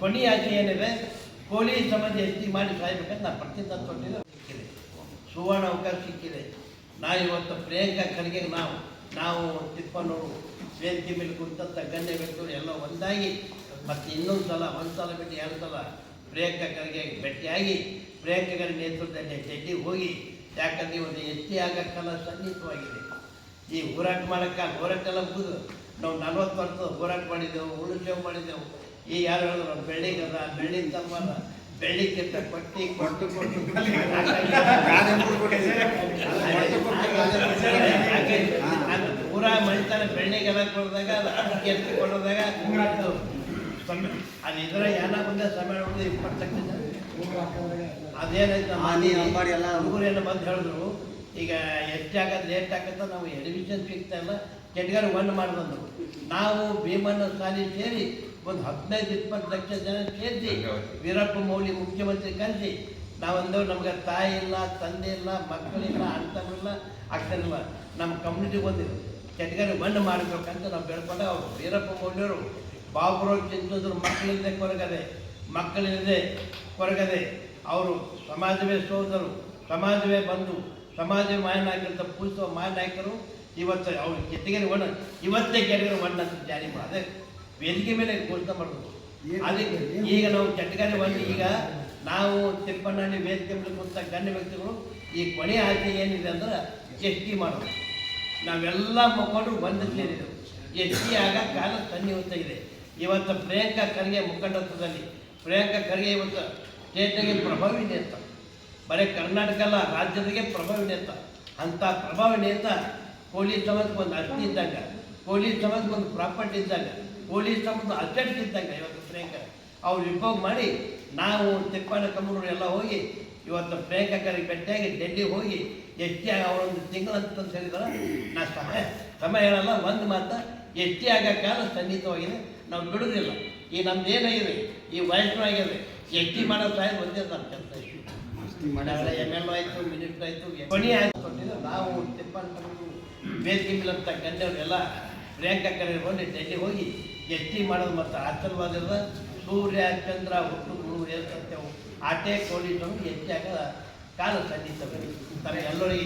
ಕೊನೆಯ ಆಸೆ ಏನಿದೆ, ಕೋಳಿ ಸಮಾಜ ಹೆಚ್ಚಿ ಮಾಡಿ ಸಾಯ್ಬೇಕಂತ ನಾನು ಪ್ರತಿಜ್ಞೆ ತೊಟ್ಟಿದ್ದು ಸಿಕ್ಕಿದೆ, ಸುವರ್ಣ ಅವಕಾಶ ಸಿಕ್ಕಿದೆ. ನಾವು ಇವತ್ತು ಪ್ರಿಯಾಂಕಾ ಖರ್ಗೆ ನಾವು ತಿಪ್ಪನೂರು ವೇದಿಕೆ ಮೇಲೆ ಕುರಿತಂಥ ಗಣ್ಯ ವ್ಯಕ್ತಿಗಳು ಎಲ್ಲ ಒಂದಾಗಿ ಮತ್ತು ಇನ್ನೊಂದು ಸಲ ಒಂದು ಸಲ ಬಿಟ್ಟು 2 ಸಲ ಪ್ರಿಯಾಂಕಾ ಖರ್ಗೆ ಭೇಟಿಯಾಗಿ ಪ್ರಿಯಾಂಕಾ ಖರ್ಗೆ ನೇತೃತ್ವದಲ್ಲಿ ಡೆಲ್ಲಿ ಹೋಗಿ, ಯಾಕಂದರೆ ಒಂದು ಎತ್ತಿ ಆಗಕ್ಕೆಲ್ಲ ಸನ್ನಿಹಿತವಾಗಿದೆ. ಈ ಹೋರಾಟ ಮಾಡೋಕ್ಕಾಗ ಹೋರಾಟ ಎಲ್ಲ ಮುಗಿದು ನಾವು 40 ವರ್ಷದ ಹೋರಾಟ ಮಾಡಿದ್ದೆವು, ಉಳುಚೇವು ಮಾಡಿದ್ದೆವು. ಈ ಯಾರು ಹೇಳಿದ್ರು ಬೆಳ್ಳಿಗೆ ಅದ, ಬೆಳ್ಳಿಗೆ ತಮ್ಮಲ್ಲ, ಬೆಳ್ಳಿಕ್ಕಿಂತ ಕೊಟ್ಟು ಪೂರ ಮಳಿತಾನೆ ಬೆಳ್ಳಿಗೆಲ್ಲ ಕೊಡಿದಾಗ ಎತ್ತಿ ಕೊಡೋದಾಗ ಅದು ಇದರ ಯಾನ ಬಂದ ಸಮಯ 20 ಲಕ್ಷ ಜನ ಅದೇನಾಯ್ತು ಹುಡುಗರೇನು ಬಂದು ಹೇಳಿದ್ರು, ಈಗ ಹೆಚ್ಚಾಗತ್ತೆ ಲೇಟ್ ಆಗತ್ತ, ನಾವು ಎಡ್ಮಿಷನ್ ಸಿಗ್ತಾ ಇಲ್ಲ, ಕೆಟಗರಿ 1 ಮಾಡಿದ್ರು. ನಾವು ಭೀಮಣ್ಣ ಶಾಲೆ ಸೇರಿ ಒಂದು 15-20 ಲಕ್ಷ ಜನ ಸೇರಿಸಿ ವೀರಪ್ಪ ಮೌಳಿ ಮುಖ್ಯಮಂತ್ರಿ ಕರೆಸಿ ನಾವಂದವ್ರು ನಮ್ಗೆ ತಾಯಿ ಇಲ್ಲ, ತಂದೆ ಇಲ್ಲ, ಮಕ್ಕಳಿಲ್ಲ, ಅಣ್ತಮಿಲ್ಲ, ಅಕ್ಕನಿಲ್ಲ, ನಮ್ಮ ಕಮ್ಯುನಿಟಿಗೆ ಬಂದಿದ್ರು ಕೆಟಗರಿ 1 ಮಾಡಬೇಕಂತ ನಾವು ಬೆಳ್ಕೊಂಡಾಗ ಅವರು ವೀರಪ್ಪ ಮೌಳಿಯವರು ಬಾಬುರವ್ರು ಚಿಂತಿದ್ರು, ಮಕ್ಕಳಿಲ್ಲದೆ ಕೊರಗದೆ ಅವರು ಸಮಾಜವೇ ಸೋದರು, ಸಮಾಜವೇ ಬಂದು ಸಮಾಜವೇ ಮಾಯನಾಯಕರಂತ ಪೂಜಿಸುವ ಮಾಯನಾಯಕರು ಇವತ್ತು ಅವ್ರು ಕೆಟಗರಿ 1 ಇವತ್ತೇ ಕೆಟಗರಿ 1 ಅಂತ ಜಾರಿ ಅದೇ ವೇದಿಕೆ ಮೇಲೆ ಘೋಷಣೆ ಮಾಡೋದು. ಅದಕ್ಕೆ ಈಗ ನಾವು ಕೆಟಗರಿ 1 ಈಗ ನಾವು ತಿಪ್ಪನಹಳ್ಳಿ ವೇದಿಕೆ ಮೇಲೆ ಕುಂತ ಗಣ್ಯ ವ್ಯಕ್ತಿಗಳು ಈ ಕೊನೆಯ ಆಸೆ ಏನಿದೆ ಅಂದ್ರೆ ST ಮಾಡೋದು. ನಾವೆಲ್ಲ ಮಕ್ಕಳು ಒಂದು ಸೇರಿದೆವು, ST ಆಗ ಕಾಲ ಸನ್ನಿಹಿತ ಇದೆ. ಇವತ್ತು ಪ್ರಿಯಾಂಕಾ ಖರ್ಗೆ ಮುಖಂಡತ್ವದಲ್ಲಿ ಪ್ರಿಯಾಂಕಾ ಖರ್ಗೆ ಇವತ್ತು ಸ್ಟೇಟ್ಗೆ ಪ್ರಭಾವಿ ನೇತ, ಬರೀ ಕರ್ನಾಟಕ ಅಲ್ಲ ರಾಜ್ಯದಾಗೆ ಪ್ರಭಾವಿ ನೇತ. ಅಂಥ ಪ್ರಭಾವಿ ನೇತ ಪೊಲೀಸ್ ಸಮಾಜಕ್ಕೆ ಒಂದು ಅಸ್ತಿ ಇದ್ದಾಗ, ಪೊಲೀಸ್ ಸಮಾಜಕ್ಕೆ ಒಂದು ಪ್ರಾಪರ್ಟಿ ಇದ್ದಾಗ, ಪೊಲೀಸ್ ಸಮಾಜದ ಅಧ್ಯಕ್ಷ ಇದ್ದಾಗ ಇವತ್ತು ಪ್ರಿಯಾಂಕಾ ಅವ್ರು ವಿಭೋಗ ಮಾಡಿ ನಾವು ತಿಪ್ಪಣ್ಣ ಕಮ್ಮನೂರು ಎಲ್ಲ ಹೋಗಿ ಇವತ್ತು ಪ್ರಿಯಾಂಕಾ ಖರ್ಗೆ ಭೇಟಿಯಾಗಿ ಡೆಲ್ಲಿ ಹೋಗಿ ST ಅವರೊಂದು ತಿಂಗಳು ಅಂತ ಹೇಳಿದಾರೆ. ನಾ ಸಮಯ ಹೇಳಲ್ಲ, ಒಂದು ಮಾತು ST ಆಗೋ ಕಾಲ ಸನ್ನಿಹಿತವಾಗಿದೆ, ನಾವು ಬಿಡೋದಿಲ್ಲ. ಈ ನಮ್ದು ಏನಾಗಿದೆ, ಈ ವಯಸ್ಸಾಗಿದೆ, ST ಮಾಡೋ ಸಾಯ ಒಂದೇ ನಮ್ಮ ಕೆಲಸ. ML ಆಯಿತು, ಮಿನಿಸ್ಟರ್ ಆಯಿತು, ಕೊನೆಯ ಆಯ್ತು ಕೊಟ್ಟಿದ್ದು ನಾವು ತಿಪ್ಪಣ್ಣ ವೇದಿಕೆ ಮೇಲಂತ ಗಣ್ಯವ್ರೆಲ್ಲ ಪ್ರಿಯಾಂಕಾ ಖರ್ಗೆ ಬಂದು ಡೆಲ್ಲಿ ಹೋಗಿ ST ಮಾಡೋದು ಮತ್ತು ಆಶೀರ್ವಾದದ ಸೂರ್ಯ ಚಂದ್ರ ಹುಟ್ಟು ಮುಳುಗು ಏರ್ತೇವೆ ಆಟೆ ಕೋಳಿ ST ಆಗ ಕಾಲ ಸನ್ನಿಹಿತ ಎಲ್ಲರಿಗೆ